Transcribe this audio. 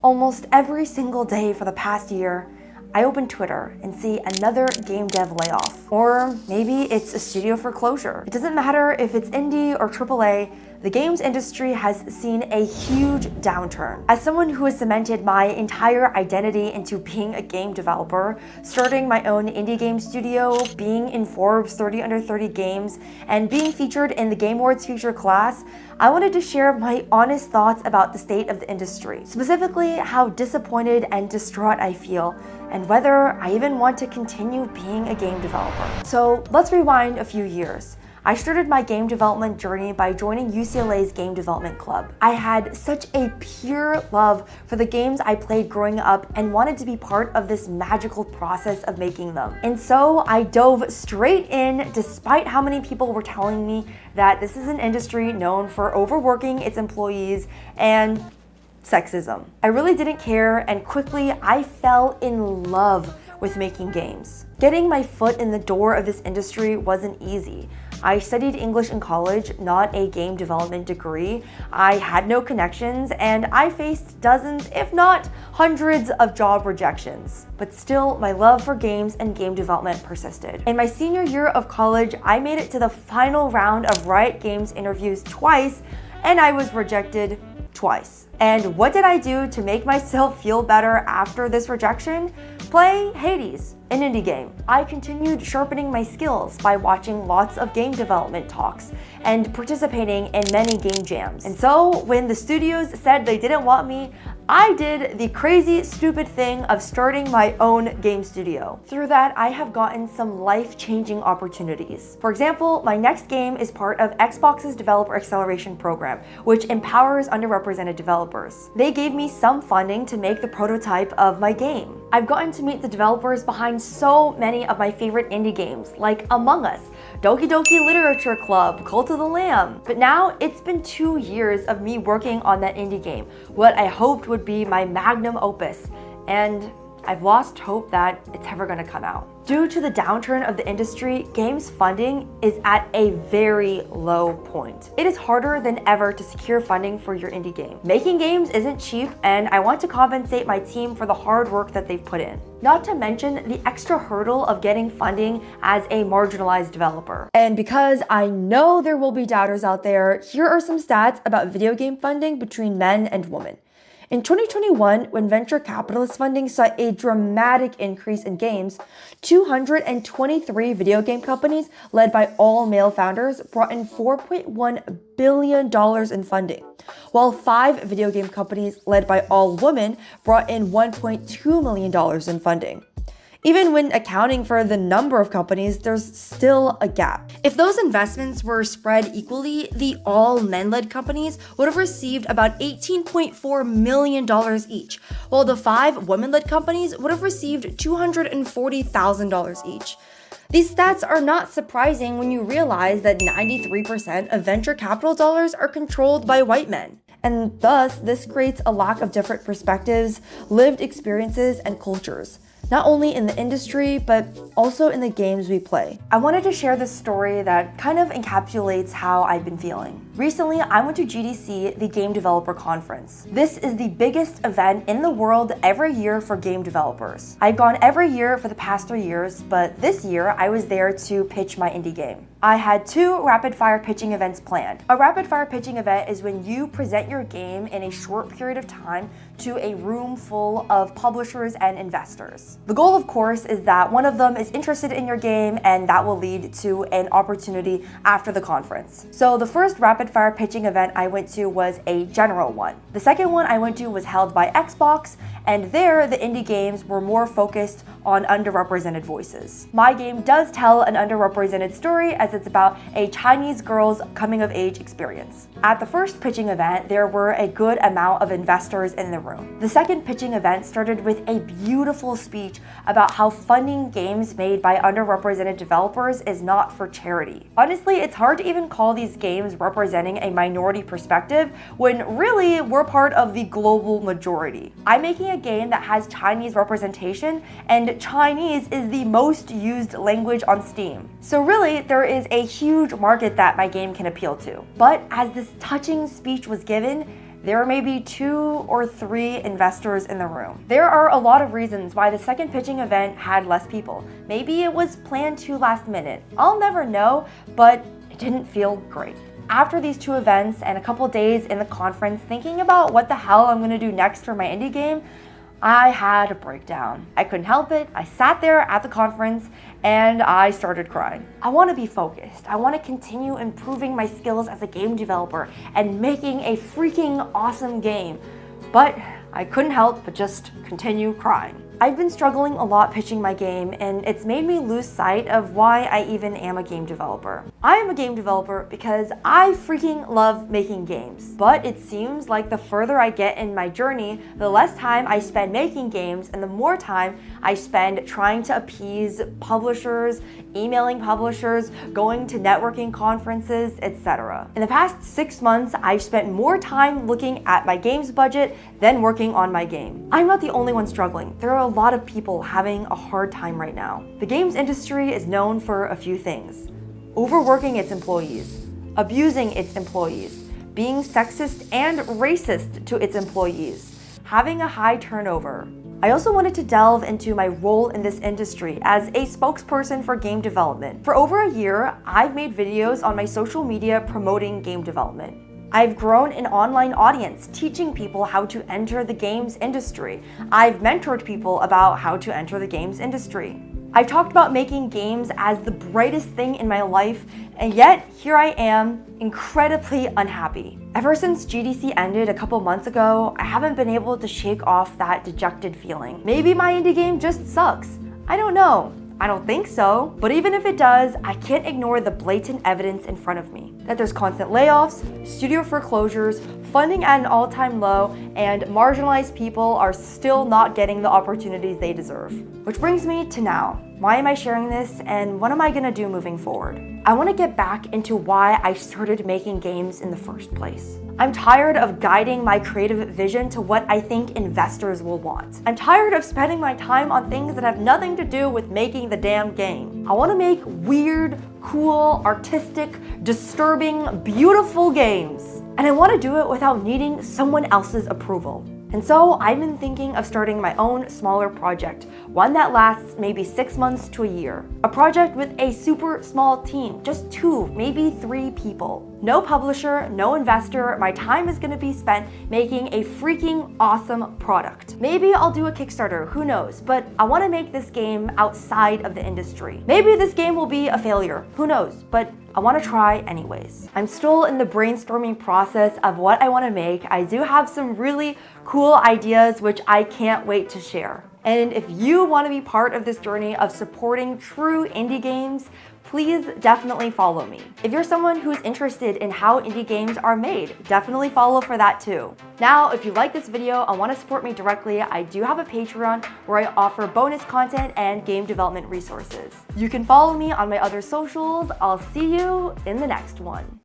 Almost every single day for the past year, I open Twitter and see another game dev layoff. Or maybe it's a studio foreclosure. It doesn't matter if it's indie or AAA, the games industry has seen a huge downturn. As someone who has cemented my entire identity into being a game developer, starting my own indie game studio, being in Forbes 30 Under 30 games, and being featured in the Game Awards Future class, I wanted to share my honest thoughts about the state of the industry, specifically how disappointed and distraught I feel, and whether I even want to continue being a game developer. So let's rewind a few years. I started my game development journey by joining UCLA's Game Development Club. I had such a pure love for the games I played growing up and wanted to be part of this magical process of making them. And so I dove straight in despite how many people were telling me that this is an industry known for overworking its employees and sexism. I really didn't care, and quickly I fell in love with making games. Getting my foot in the door of this industry wasn't easy. I studied English in college, not a game development degree. I had no connections, and I faced dozens, if not hundreds, of job rejections. But still, my love for games and game development persisted. In my senior year of college, I made it to the final round of Riot Games interviews twice, and I was rejected twice. And what did I do to make myself feel better after this rejection? Play Hades, an indie game. I continued sharpening my skills by watching lots of game development talks and participating in many game jams. And so when the studios said they didn't want me, I did the crazy, stupid thing of starting my own game studio. Through that, I have gotten some life-changing opportunities. For example, my next game is part of Xbox's Developer Acceleration Program, which empowers underrepresented developers. They gave me some funding to make the prototype of my game. I've gotten to meet the developers behind so many of my favorite indie games, like Among Us, Doki Doki Literature Club, Cult of the Lamb. But now it's been 2 years of me working on that indie game, what I hoped would be my magnum opus, and I've lost hope that it's ever gonna come out. Due to the downturn of the industry, games funding is at a very low point. It is harder than ever to secure funding for your indie game. Making games isn't cheap, and I want to compensate my team for the hard work that they've put in. Not to mention the extra hurdle of getting funding as a marginalized developer. And because I know there will be doubters out there, here are some stats about video game funding between men and women. In 2021, when venture capitalist funding saw a dramatic increase in games, 223 video game companies led by all male founders brought in $4.1 billion in funding, while 5 video game companies led by all women brought in $1.2 million in funding. Even when accounting for the number of companies, there's still a gap. If those investments were spread equally, the all men-led companies would have received about $18.4 million each, while the 5 women-led companies would have received $240,000 each. These stats are not surprising when you realize that 93% of venture capital dollars are controlled by white men. And thus, this creates a lack of different perspectives, lived experiences, and cultures, not only in the industry, but also in the games we play. I wanted to share this story that kind of encapsulates how I've been feeling. Recently, I went to GDC, the Game Developer Conference. This is the biggest event in the world every year for game developers. I've gone every year for the past 3 years, but this year I was there to pitch my indie game. I had 2 rapid-fire pitching events planned. A rapid-fire pitching event is when you present your game in a short period of time to a room full of publishers and investors. The goal, of course, is that one of them is interested in your game, and that will lead to an opportunity after the conference. So the first rapid-fire pitching event I went to was a general one. The second one I went to was held by Xbox, and there the indie games were more focused on underrepresented voices. My game does tell an underrepresented story, as it's about a Chinese girl's coming-of-age experience. At the first pitching event, there were a good amount of investors in the room. The second pitching event started with a beautiful speech about how funding games made by underrepresented developers is not for charity. Honestly, it's hard to even call these games representing a minority perspective when really we're part of the global majority. I'm making a game that has Chinese representation, and Chinese is the most used language on Steam. So really, there is a huge market that my game can appeal to. But as this touching speech was given, there may be 2 or 3 investors in the room. There are a lot of reasons why the second pitching event had less people. Maybe it was planned too last minute. I'll never know, but it didn't feel great. After these 2 events and a couple days in the conference thinking about what the hell I'm gonna do next for my indie game, I had a breakdown. I couldn't help it. I sat there at the conference and I started crying. I want to be focused. I want to continue improving my skills as a game developer and making a freaking awesome game. But I couldn't help but just continue crying. I've been struggling a lot pitching my game, and it's made me lose sight of why I even am a game developer. I am a game developer because I freaking love making games. But it seems like the further I get in my journey, the less time I spend making games and the more time I spend trying to appease publishers, emailing publishers, going to networking conferences, etc. In the past 6 months, I've spent more time looking at my game's budget than working on my game. I'm not the only one struggling. There are a lot of people having a hard time right now. The games industry is known for a few things: overworking its employees, abusing its employees, being sexist and racist to its employees, having a high turnover. I also wanted to delve into my role in this industry as a spokesperson for game development. For over a year, I've made videos on my social media promoting game development. I've grown an online audience teaching people how to enter the games industry. I've mentored people about how to enter the games industry. I've talked about making games as the brightest thing in my life, and yet here I am, incredibly unhappy. Ever since GDC ended a couple months ago, I haven't been able to shake off that dejected feeling. Maybe my indie game just sucks. I don't know. I don't think so. But even if it does, I can't ignore the blatant evidence in front of me. That there's constant layoffs, studio foreclosures, funding at an all-time low, and marginalized people are still not getting the opportunities they deserve. Which brings me to now. Why am I sharing this, and what am I gonna do moving forward? I wanna get back into why I started making games in the first place. I'm tired of guiding my creative vision to what I think investors will want. I'm tired of spending my time on things that have nothing to do with making the damn game. I wanna make weird, cool, artistic, disturbing, beautiful games. And I wanna do it without needing someone else's approval. And so I've been thinking of starting my own smaller project, one that lasts maybe 6 months to a year. A project with a super small team, just 2, maybe 3 people. No publisher, no investor, my time is gonna be spent making a freaking awesome product. Maybe I'll do a Kickstarter, who knows, but I wanna make this game outside of the industry. Maybe this game will be a failure, who knows, but I want to try anyways. I'm still in the brainstorming process of what I want to make. I do have some really cool ideas which I can't wait to share. And if you want to be part of this journey of supporting true indie games, please definitely follow me. If you're someone who's interested in how indie games are made, definitely follow for that too. Now, if you like this video and want to support me directly, I do have a Patreon where I offer bonus content and game development resources. You can follow me on my other socials. I'll see you in the next one.